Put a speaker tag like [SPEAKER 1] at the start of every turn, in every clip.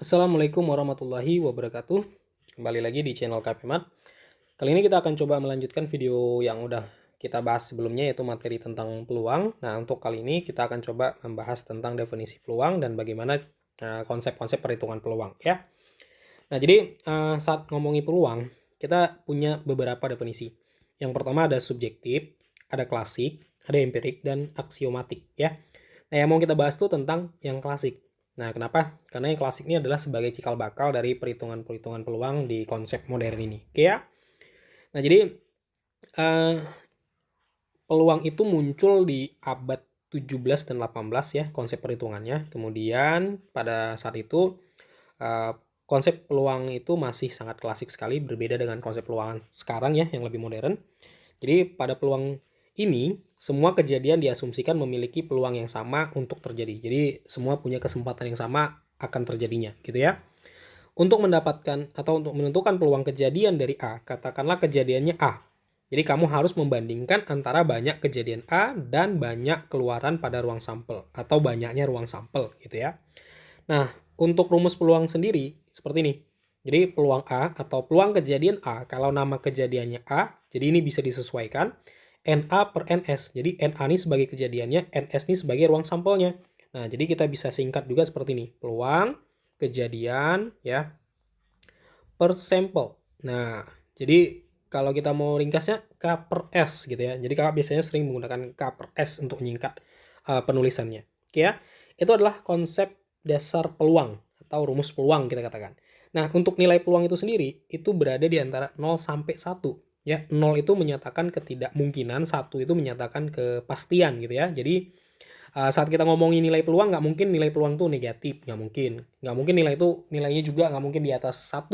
[SPEAKER 1] Assalamualaikum warahmatullahi wabarakatuh. Kembali lagi di channel KPMat. Kali ini kita akan coba melanjutkan video yang udah kita bahas sebelumnya, yaitu materi tentang peluang. Nah, untuk kali ini kita akan coba membahas tentang definisi peluang dan bagaimana konsep-konsep perhitungan peluang ya. Nah, jadi saat ngomongi peluang, kita punya beberapa definisi. Yang pertama ada subjektif, ada klasik, ada empirik, dan aksiomatik ya. Nah, yang mau kita bahas tuh tentang yang klasik. Nah, kenapa? Karena yang klasik ini adalah sebagai cikal bakal dari perhitungan-perhitungan peluang di konsep modern ini. Oke ya? Nah, jadi eh, peluang itu muncul di abad 17 dan 18 ya, konsep perhitungannya. Kemudian pada saat itu eh, konsep peluang itu masih sangat klasik sekali, berbeda dengan konsep peluang sekarang ya, yang lebih modern. Jadi pada peluang ini, semua kejadian diasumsikan memiliki peluang yang sama untuk terjadi. Jadi semua punya kesempatan yang sama akan terjadinya, gitu ya. Untuk mendapatkan atau untuk menentukan peluang kejadian dari A, katakanlah kejadiannya A. Jadi kamu harus membandingkan antara banyak kejadian A dan banyak keluaran pada ruang sampel atau banyaknya ruang sampel, gitu ya. Nah, untuk rumus peluang sendiri seperti ini. Jadi peluang A atau peluang kejadian A, kalau nama kejadiannya A, jadi ini bisa disesuaikan NA per NS. Jadi NA ini sebagai kejadiannya, NS ini sebagai ruang sampelnya. Nah, jadi kita bisa singkat juga seperti ini. Peluang kejadian ya per sampel. Nah, jadi kalau kita mau ringkasnya K per S gitu ya. Jadi kakak biasanya sering menggunakan K per S untuk menyingkat penulisannya. Oke ya. Itu adalah konsep dasar peluang atau rumus peluang kita katakan. Nah, untuk nilai peluang itu sendiri itu berada di antara 0 sampai 1. Ya, 0 itu menyatakan ketidakmungkinan, 1 itu menyatakan kepastian gitu ya. Jadi saat kita ngomongin nilai peluang, nggak mungkin nilai peluang tuh negatif, nggak mungkin nilai itu nilainya juga nggak mungkin di atas 1,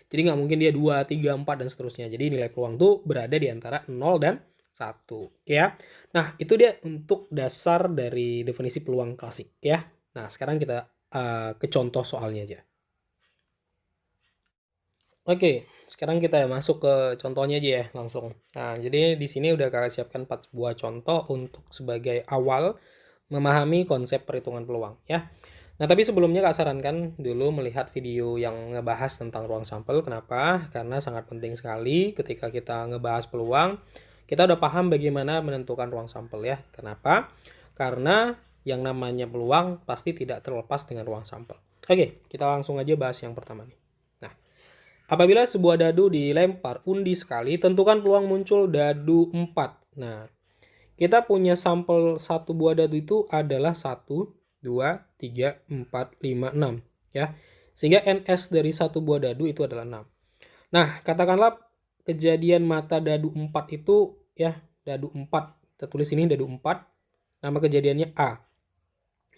[SPEAKER 1] jadi nggak mungkin dia 2, 3, 4 dan seterusnya. Jadi nilai peluang tuh berada di antara 0 dan 1. Oke ya. Nah, itu dia untuk dasar dari definisi peluang klasik ya. Nah, sekarang kita ke contoh soalnya aja. Oke, sekarang kita masuk ke contohnya aja ya langsung. Nah, jadi di sini udah kakak siapkan 4 buah contoh untuk sebagai awal memahami konsep perhitungan peluang ya. Nah, tapi sebelumnya kak sarankan dulu melihat video yang ngebahas tentang ruang sampel. Kenapa? Karena sangat penting sekali ketika kita ngebahas peluang, kita udah paham bagaimana menentukan ruang sampel ya. Kenapa? Karena yang namanya peluang pasti tidak terlepas dengan ruang sampel. Oke, kita langsung aja bahas yang pertama nih. Nah, apabila sebuah dadu dilempar undi sekali, tentukan peluang muncul dadu 4. Nah, kita punya sampel satu buah dadu itu adalah 1, 2, 3, 4, 5, 6. Ya. Sehingga NS dari satu buah dadu itu adalah 6. Nah, katakanlah kejadian mata dadu 4 itu ya, dadu 4. Kita tulis ini dadu 4. Nama kejadiannya A.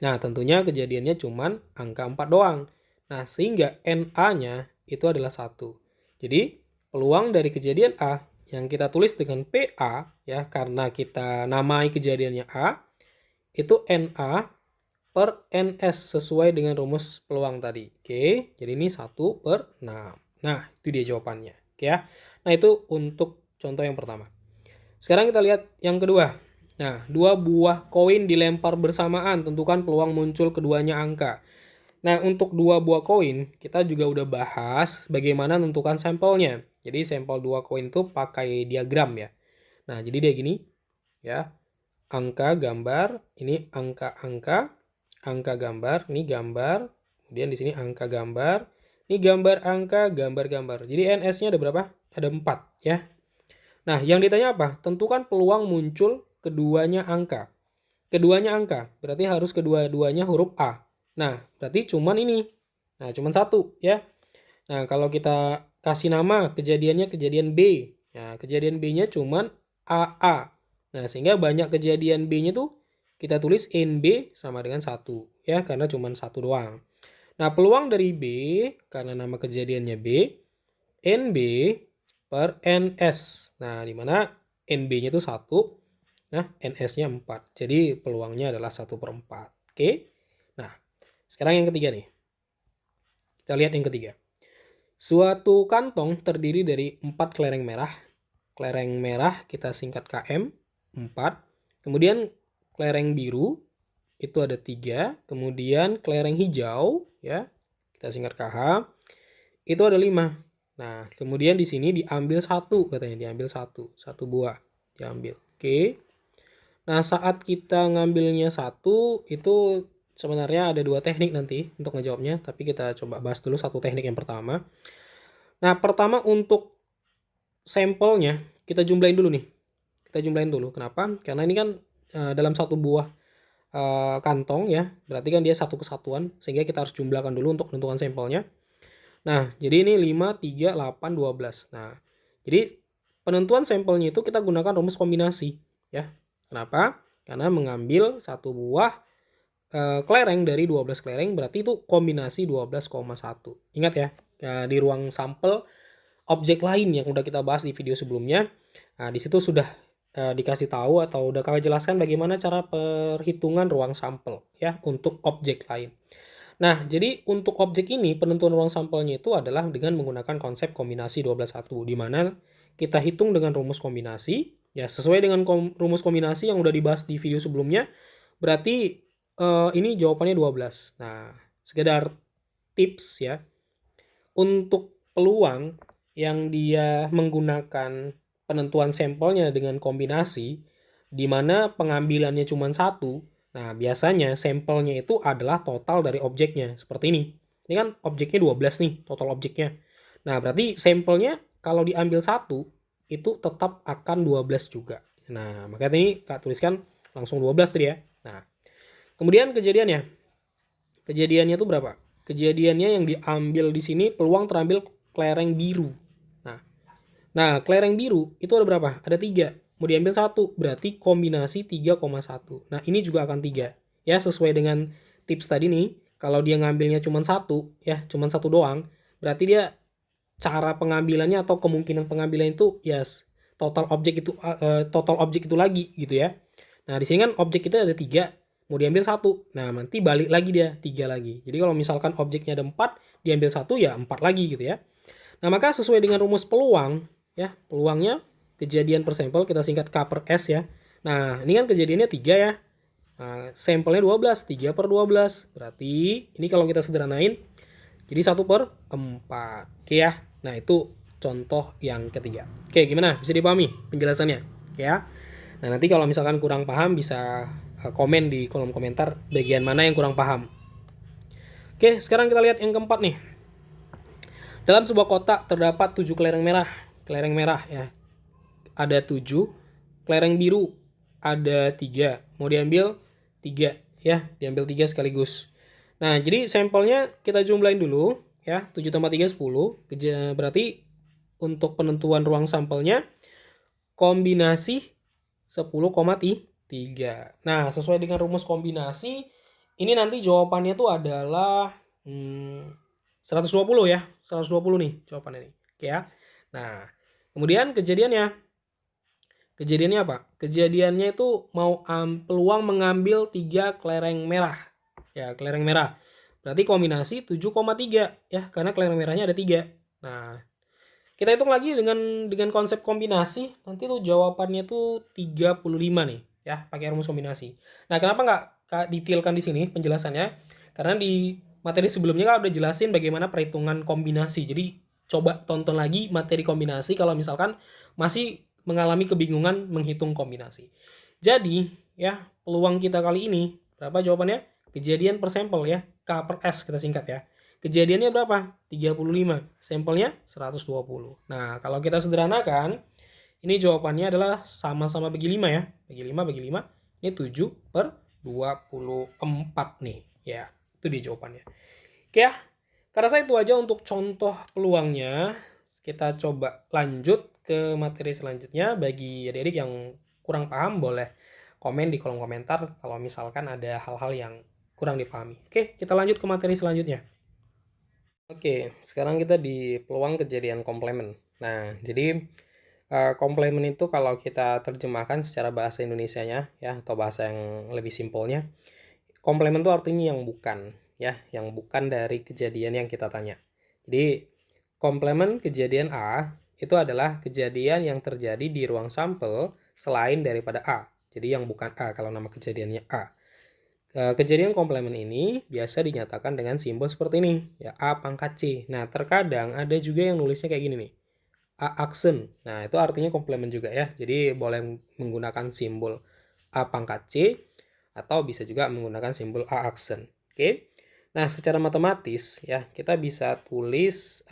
[SPEAKER 1] Nah, tentunya kejadiannya cuman angka 4 doang. Nah, sehingga NA-nya itu adalah 1. Jadi, peluang dari kejadian A yang kita tulis dengan PA, ya, karena kita namai kejadiannya A, itu NA per NS sesuai dengan rumus peluang tadi. Oke, jadi ini 1 per 6. Nah, itu dia jawabannya. Oke ya. Nah, itu untuk contoh yang pertama. Sekarang kita lihat yang kedua. Nah, dua buah koin dilempar bersamaan, tentukan peluang muncul keduanya angka. Nah, untuk dua buah koin, kita juga udah bahas bagaimana menentukan sampelnya. Jadi, sampel dua koin itu pakai diagram ya. Nah, jadi dia gini, ya. Angka, gambar, ini angka-angka, angka gambar, ini gambar, kemudian di sini angka gambar, ini gambar angka, gambar-gambar. Jadi NS-nya ada berapa? Ada 4 ya. Nah, yang ditanya apa? Tentukan peluang muncul keduanya angka. Keduanya angka, berarti harus kedua-duanya huruf A. Nah, berarti cuman ini. Nah, cuman satu ya. Nah, kalau kita kasih nama kejadiannya kejadian B. Nah, kejadian B-nya cuman AA. Nah, sehingga banyak kejadian B-nya tuh kita tulis NB sama dengan 1 ya, karena cuman satu doang. Nah, peluang dari B karena nama kejadiannya B, NB per NS. Nah, di mana NB-nya itu 1, nah NS-nya 4. Jadi peluangnya adalah 1 per 4. Oke. Nah, sekarang yang ketiga nih. Kita lihat yang ketiga. Suatu kantong terdiri dari 4 kelereng merah. Kelereng merah kita singkat KM, 4. Kemudian kelereng biru itu ada 3. Kemudian kelereng hijau ya, kita singkat KH, itu ada 5. Nah, kemudian di sini diambil 1 katanya, diambil 1 buah diambil. Oke. Nah, saat kita ngambilnya 1 itu sebenarnya ada 2 teknik nanti untuk ngejawabnya, tapi kita coba bahas dulu satu teknik yang pertama. Nah, pertama untuk sampelnya kita jumlahin dulu nih. Kita jumlahin dulu. Kenapa? Karena ini kan dalam satu buah kantong ya, berarti kan dia satu kesatuan, sehingga kita harus jumlahkan dulu untuk menentukan sampelnya. Nah, jadi ini 5, 3, 8, 12. Nah, jadi penentuan sampelnya itu kita gunakan rumus kombinasi ya. Kenapa? Karena mengambil satu buah kelereng dari 12 kelereng berarti itu kombinasi 12,1. Ingat ya, di ruang sampel objek lain yang udah kita bahas di video sebelumnya. Nah, di situ sudah dikasih tahu atau udah kakak jelaskan bagaimana cara perhitungan ruang sampel ya untuk objek lain. Nah, jadi untuk objek ini penentuan ruang sampelnya itu adalah dengan menggunakan konsep kombinasi 12,1 di mana kita hitung dengan rumus kombinasi ya sesuai dengan rumus kombinasi yang udah dibahas di video sebelumnya. Berarti ini jawabannya 12. Nah, sekedar tips ya. Untuk peluang yang dia menggunakan penentuan sampelnya dengan kombinasi di mana pengambilannya cuma 1. Nah, biasanya sampelnya itu adalah total dari objeknya seperti ini. Ini kan objeknya 12 nih, total objeknya. Nah, berarti sampelnya kalau diambil 1 itu tetap akan 12 juga. Nah, makanya ini Kak tuliskan langsung 12 tadi ya. Nah, kemudian kejadiannya. Kejadiannya itu berapa? Kejadiannya yang diambil di sini peluang terambil kelereng biru. Nah, kelereng biru itu ada berapa? Ada 3. Mau diambil 1, berarti kombinasi 3,1. Nah, ini juga akan 3. Ya, sesuai dengan tips tadi nih, kalau dia ngambilnya cuma 1, ya, cuma 1 doang, berarti dia cara pengambilannya atau kemungkinan pengambilan itu ya total objek itu lagi gitu ya. Nah, di sini kan objek kita ada 3, mau diambil 1. Nah, nanti balik lagi dia 3 lagi. Jadi kalau misalkan objeknya ada 4, diambil 1 ya 4 lagi gitu ya. Nah, maka sesuai dengan rumus peluang ya, peluangnya kejadian per sampel kita singkat K per S ya. Nah, ini kan kejadiannya 3 ya. Nah, sampelnya 12, 3 per 12. Berarti ini kalau kita sederhanain jadi 1 per 4. Oke ya. Nah, itu contoh yang ketiga. Oke, gimana? Bisa dipahami penjelasannya? Ya. Nah, nanti kalau misalkan kurang paham bisa komen di kolom komentar bagian mana yang kurang paham. Oke, sekarang kita lihat yang keempat nih. Dalam sebuah kotak terdapat 7 kelereng merah. Kelereng merah ya. Ada 7. Kelereng biru ada 3. Mau diambil 3 ya. Diambil 3 sekaligus. Nah, jadi sampelnya kita jumlahin dulu ya. 7 tambah 3 10. Berarti untuk penentuan ruang sampelnya kombinasi 10,3. Nah, sesuai dengan rumus kombinasi ini nanti jawabannya tuh adalah 120 ya. 120 nih jawabannya nih. Oke ya. Nah, kemudian kejadiannya apa? Kejadiannya itu mau peluang mengambil 3 kelereng merah. Ya, kelereng merah. Berarti kombinasi 7,3 ya, karena kelereng merahnya ada 3. Nah, kita hitung lagi dengan konsep kombinasi, nanti tuh jawabannya tuh 35 nih ya, pakai rumus kombinasi. Nah, kenapa nggak detailkan di sini penjelasannya? Karena di materi sebelumnya kan udah jelasin bagaimana perhitungan kombinasi. Jadi coba tonton lagi materi kombinasi kalau misalkan masih mengalami kebingungan menghitung kombinasi. Jadi ya peluang kita kali ini berapa jawabannya? Kejadian per sampel ya, K per S kita singkat ya. Kejadiannya berapa? 35. Sampelnya 120. Nah, kalau kita sederhanakan, ini jawabannya adalah sama-sama bagi 5 ya. Bagi 5, bagi 5. Ini 7 per 24 nih. Ya, itu dia jawabannya. Oke ya, karena saya itu aja untuk contoh peluangnya. Kita coba lanjut ke materi selanjutnya. Bagi adik-adik yang kurang paham, boleh komen di kolom komentar kalau misalkan ada hal-hal yang kurang dipahami. Oke, kita lanjut ke materi selanjutnya. Oke, sekarang kita di peluang kejadian komplement. Nah, jadi komplement itu kalau kita terjemahkan secara bahasa Indonesianya ya atau bahasa yang lebih simpelnya, komplement itu artinya yang bukan ya, yang bukan dari kejadian yang kita tanya. Jadi komplement kejadian A itu adalah kejadian yang terjadi di ruang sampel selain daripada A. Jadi yang bukan A kalau nama kejadiannya A. Kejadian komplement ini biasa dinyatakan dengan simbol seperti ini, ya A pangkat C. Nah, terkadang ada juga yang nulisnya kayak gini nih, A aksen. Nah, itu artinya komplement juga ya. Jadi boleh menggunakan simbol A pangkat C atau bisa juga menggunakan simbol A aksen. Oke. Nah, secara matematis ya, kita bisa tulis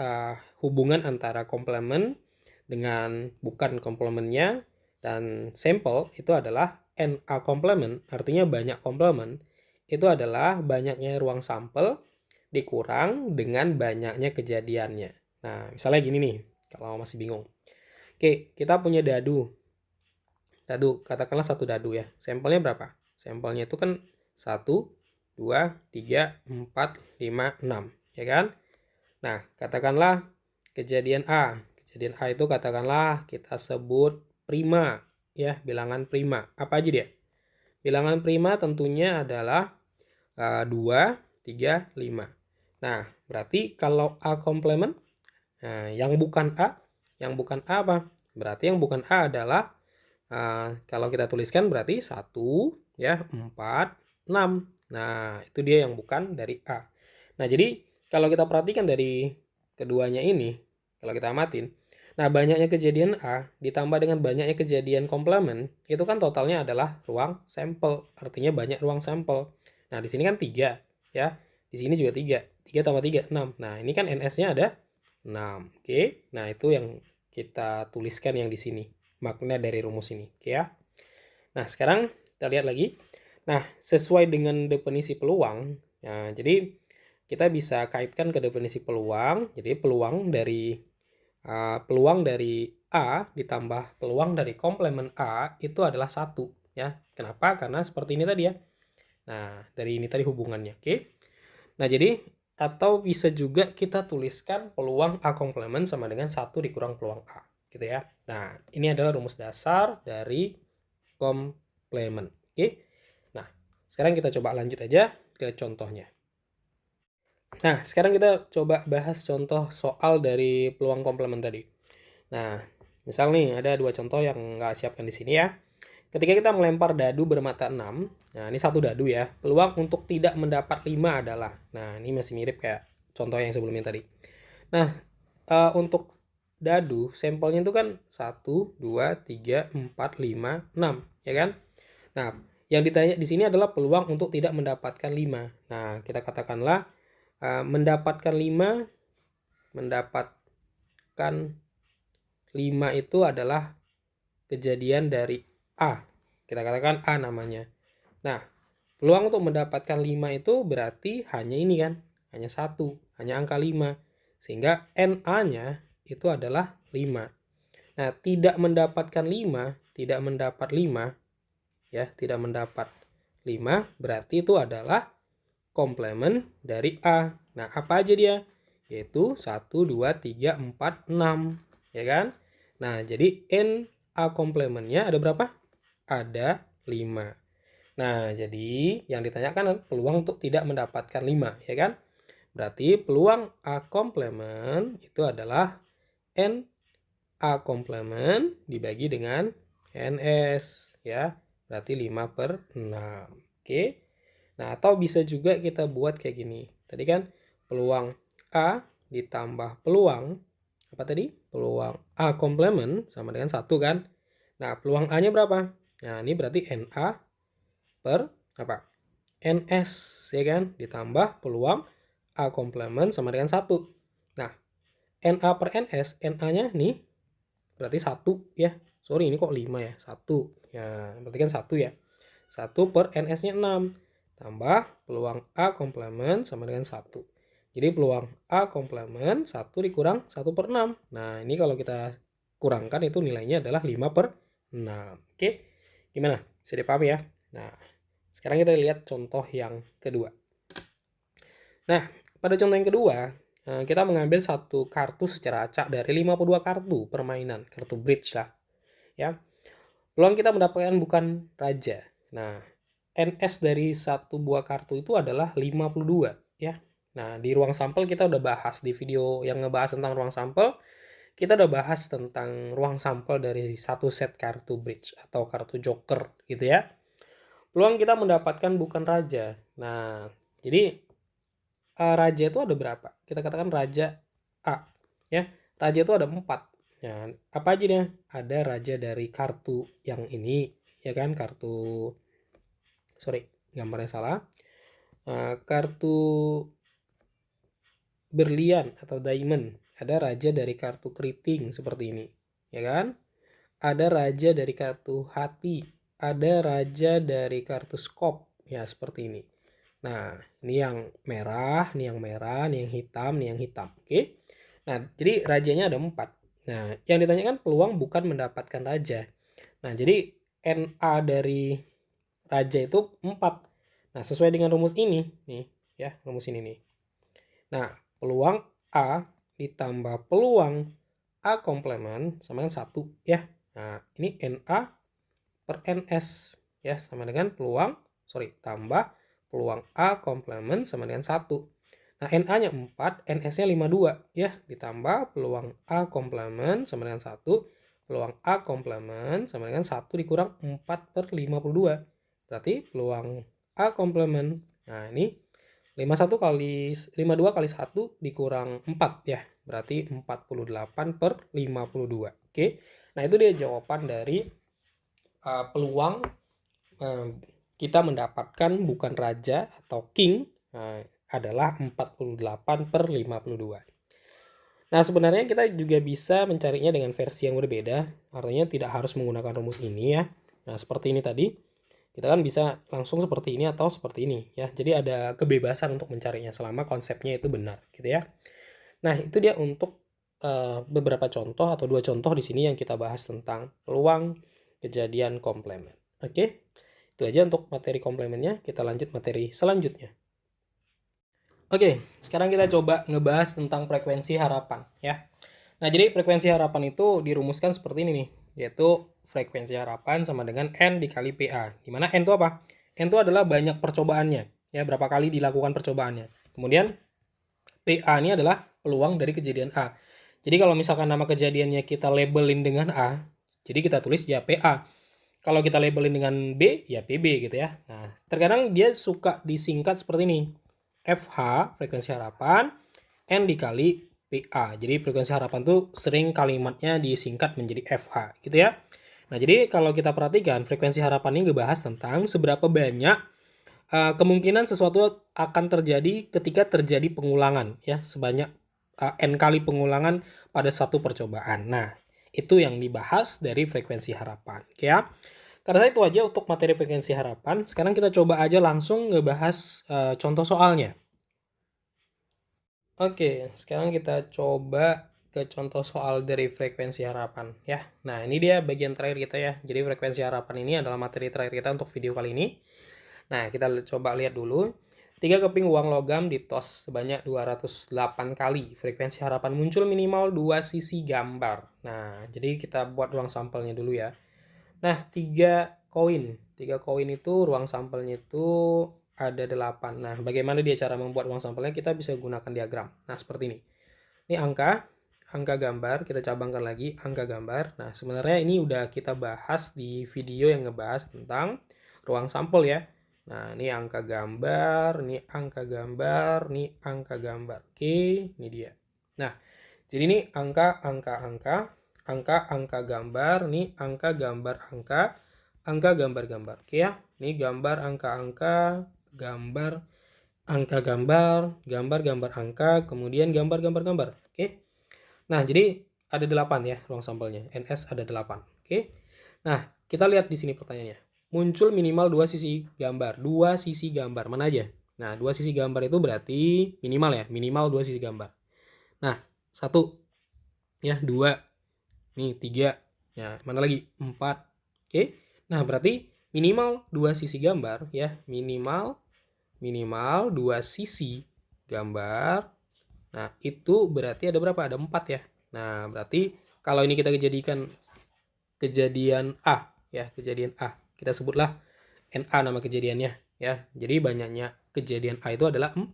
[SPEAKER 1] hubungan antara komplement dengan bukan komplementnya dan sampel itu adalah NA komplement, artinya banyak komplement. Itu adalah banyaknya ruang sampel dikurang dengan banyaknya kejadiannya. Nah, misalnya gini nih, kalau masih bingung. Oke, kita punya dadu. Dadu, katakanlah satu dadu ya. Sampelnya berapa? Sampelnya itu kan 1, 2, 3, 4, 5, 6. Ya kan? Nah, katakanlah kejadian A. Kejadian A itu katakanlah kita sebut prima. Ya, bilangan prima. Apa aja dia? Bilangan prima tentunya adalah 2, 3, 5. Nah, berarti kalau A komplement, nah, yang bukan A apa? Berarti yang bukan A adalah kalau kita tuliskan berarti 1 ya, 4, 6. Nah, itu dia yang bukan dari A. Nah, jadi kalau kita perhatikan dari keduanya ini, kalau kita amatin, nah banyaknya kejadian A ditambah dengan banyaknya kejadian komplement, itu kan totalnya adalah ruang sampel. Artinya banyak ruang sampel. Nah, di sini kan 3 ya. Di sini juga 3. 3 tambah 3, 6. Nah, ini kan NS-nya ada 6. Oke. Nah, itu yang kita tuliskan yang di sini. Makna dari rumus ini. Oke ya. Nah, sekarang kita lihat lagi. Nah, sesuai dengan definisi peluang, ya, jadi kita bisa kaitkan ke definisi peluang. Jadi peluang dari A ditambah peluang dari komplement A itu adalah 1 ya. Kenapa? Karena seperti ini tadi ya. Nah, dari ini tadi hubungannya. Oke. Nah, jadi atau bisa juga kita tuliskan peluang A komplement sama dengan 1 dikurang peluang A gitu ya. Nah, ini adalah rumus dasar dari komplement. Oke. Nah, sekarang kita coba lanjut aja ke contohnya. Nah, sekarang kita coba bahas contoh soal dari peluang komplement tadi. Nah, misal nih ada dua contoh yang nggak siapkan di sini ya. Ketika kita melempar dadu bermata 6, nah ini satu dadu ya, peluang untuk tidak mendapat 5 adalah, nah ini masih mirip kayak contoh yang sebelumnya tadi. Nah, untuk dadu, sampelnya itu kan 1, 2, 3, 4, 5, 6, ya kan? Nah, yang ditanya di sini adalah peluang untuk tidak mendapatkan 5. Nah, kita katakanlah mendapatkan 5 itu adalah kejadian dari A. Kita katakan A namanya. Nah, peluang untuk mendapatkan 5 itu berarti hanya ini kan. Hanya 1, hanya angka 5. Sehingga NA-nya itu adalah 5. Nah, tidak mendapatkan 5, tidak mendapat 5, ya, tidak mendapat 5, berarti itu adalah komplement dari A. Nah, apa aja dia? Yaitu 1, 2, 3, 4, 6. Ya kan? Nah, jadi NA komplementnya ada berapa? Ada 5. Nah, jadi yang ditanyakan peluang untuk tidak mendapatkan 5, ya kan? Berarti peluang A komplement itu adalah N A komplement dibagi dengan NS, ya. Berarti 5/6. Oke. Nah, atau bisa juga kita buat kayak gini. Tadi kan peluang A ditambah peluang apa tadi? Peluang A komplement sama dengan 1 kan? Nah, peluang A-nya berapa? Nah, ini berarti NA per apa? NS, ya kan? Ditambah peluang A komplement sama dengan 1. Nah, NA per NS, NA-nya nih berarti 1 ya. Sorry, ini kok 5 ya? 1. Ya, berarti kan 1 ya. 1 per NS-nya 6. Tambah peluang A komplement sama dengan 1. Jadi peluang A komplement 1 dikurang 1/6. Nah, ini kalau kita kurangkan itu nilainya adalah 5/6. Oke, gimana? Bisa dipahami ya? Nah, sekarang kita lihat contoh yang kedua. Nah, pada contoh yang kedua, kita mengambil satu kartu secara acak dari 52 kartu permainan, kartu bridge lah. Ya. Peluang kita mendapatkan bukan raja. Nah, NS dari satu buah kartu itu adalah 52 ya. Nah, di ruang sampel kita udah bahas di video yang ngebahas tentang ruang sampel. Kita udah bahas tentang ruang sampel dari satu set kartu bridge atau kartu joker gitu ya. peluang kita mendapatkan bukan raja. Nah, jadi raja itu ada berapa? Kita katakan raja A, ya. Raja itu ada 4. Ya, apa aja nih? Ada raja dari kartu yang ini, ya kan? Sorry, gambarnya salah. Kartu berlian atau diamond. Ada raja dari kartu keriting seperti ini, ya kan? Ada raja dari kartu hati, ada raja dari kartu skop, ya seperti ini. Nah, ini yang merah, ini yang merah, ini yang hitam, ini yang hitam. Oke. Nah, jadi rajanya ada 4. Nah, yang ditanyakan peluang bukan mendapatkan raja. Nah, jadi NA dari raja itu 4. Nah, sesuai dengan rumus ini, nih, ya, rumus ini nih. Nah, peluang A ditambah peluang A komplement sama dengan 1, ya. Nah, ini NA per NS, ya, sama dengan tambah peluang A komplement sama dengan 1. Nah, NA-nya 4, NS-nya 52, ya, ditambah peluang A komplement sama dengan 1, peluang A komplement sama dengan 1 dikurang 4 per 52. Berarti peluang A komplement, nah ini 52 kali 1 dikurang 4, ya. Berarti 48 per 52. Oke. Nah, itu dia jawaban dari peluang kita mendapatkan bukan raja atau king adalah 48 per 52. Nah, sebenarnya kita juga bisa mencarinya dengan versi yang berbeda. Artinya tidak harus menggunakan rumus ini, ya. Nah, seperti ini tadi. Kita kan bisa langsung seperti ini atau seperti ini, ya. Jadi ada kebebasan untuk mencarinya selama konsepnya itu benar, gitu ya. Nah, itu dia untuk beberapa contoh atau 2 contoh di sini yang kita bahas tentang peluang kejadian komplement. Oke. Itu aja untuk materi komplementnya. Kita lanjut materi selanjutnya. Oke, sekarang kita coba ngebahas tentang frekuensi harapan, ya. Nah, jadi frekuensi harapan itu dirumuskan seperti ini nih, yaitu frekuensi harapan sama dengan N dikali PA. Dimana N itu apa? N itu adalah banyak percobaannya, ya, berapa kali dilakukan percobaannya. Kemudian PA ini adalah peluang dari kejadian A. Jadi kalau misalkan nama kejadiannya kita labelin dengan A, jadi kita tulis ya PA. Kalau kita labelin dengan B, ya PB gitu ya. Nah, terkadang dia suka disingkat seperti ini. FH, frekuensi harapan, N dikali PA. Jadi frekuensi harapan tuh sering kalimatnya disingkat menjadi FH gitu ya. Nah, jadi kalau kita perhatikan frekuensi harapan ini ngebahas tentang seberapa banyak kemungkinan sesuatu akan terjadi ketika terjadi pengulangan, ya, sebanyak N kali pengulangan pada satu percobaan. Nah, itu yang dibahas dari frekuensi harapan, oke ya. Karena itu aja untuk materi frekuensi harapan. Sekarang kita coba aja langsung ngebahas contoh soalnya. Oke, sekarang kita coba ke contoh soal dari frekuensi harapan, ya. Nah, ini dia bagian terakhir kita ya. Jadi frekuensi harapan ini adalah materi terakhir kita untuk video kali ini. Nah, kita coba lihat dulu. 3 keping uang logam ditos sebanyak 208 kali. Frekuensi harapan muncul minimal 2 sisi gambar. Nah, jadi kita buat ruang sampelnya dulu ya. Nah, 3 koin. 3 koin itu ruang sampelnya itu ada 8. Nah, bagaimana dia cara membuat ruang sampelnya? Kita bisa gunakan diagram. Nah, seperti ini. Ini angka gambar, kita cabangkan lagi angka gambar. Nah, sebenarnya ini udah kita bahas di video yang ngebahas tentang ruang sampel ya. Nah, ini angka gambar, ini angka gambar, ini angka gambar. Oke, ini dia. Nah, jadi ini angka gambar, ini angka gambar angka gambar. Oke ya. Ini gambar angka gambar gambar angka, kemudian gambar. Oke. Nah, jadi ada 8 ya ruang sampelnya. NS ada 8. Oke. Nah, kita lihat di sini pertanyaannya. Muncul minimal 2 sisi gambar. 2 sisi gambar. Mana aja? Nah, 2 sisi gambar itu berarti minimal ya. Minimal 2 sisi gambar. Nah, 1. Ya, 2. Nih, 3. Ya, mana lagi? 4. Oke. Nah, berarti minimal 2 sisi gambar ya. Minimal 2 sisi gambar. Nah, itu berarti ada berapa? Ada 4 ya. Nah, berarti kalau ini kita jadikan kejadian A ya, kejadian A. Kita sebutlah NA nama kejadiannya ya. Jadi banyaknya kejadian A itu adalah 4.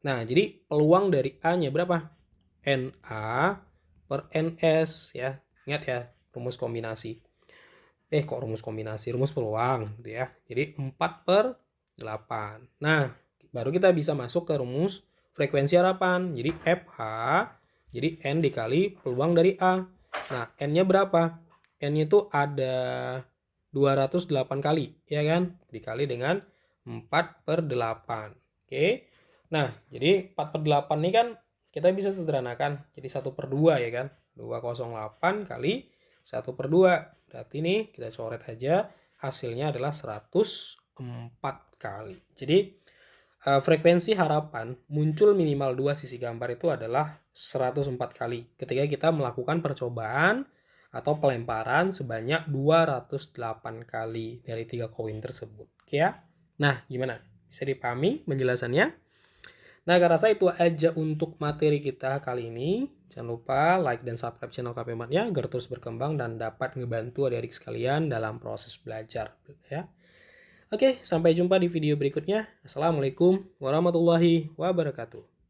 [SPEAKER 1] Nah, jadi peluang dari A-nya berapa? NA per NS ya. Ingat ya, rumus kombinasi. kok rumus kombinasi, rumus peluang gitu ya. Jadi 4/8. Nah, baru kita bisa masuk ke rumus frekuensi harapan. Jadi FH, jadi N dikali peluang dari A. Nah, N-nya berapa? N-nya itu ada 208 kali, ya kan? Dikali dengan 4/8. Oke. Nah, jadi 4/8 ini kan kita bisa sederhanakan. Jadi 1/2 ya kan? 208 kali 1/2. Berarti ini kita coret aja. Hasilnya adalah 104 kali. Jadi frekuensi harapan muncul minimal 2 sisi gambar itu adalah 104 kali ketika kita melakukan percobaan atau pelemparan sebanyak 208 kali dari 3 koin tersebut. Oke ya. Nah, gimana? Bisa dipahami penjelasannya? Nah, aku rasa itu aja untuk materi kita kali ini. Jangan lupa like dan subscribe channel KP Matnya agar terus berkembang dan dapat ngebantu adik-adik sekalian dalam proses belajar ya. Oke, sampai jumpa di video berikutnya. Assalamualaikum warahmatullahi wabarakatuh.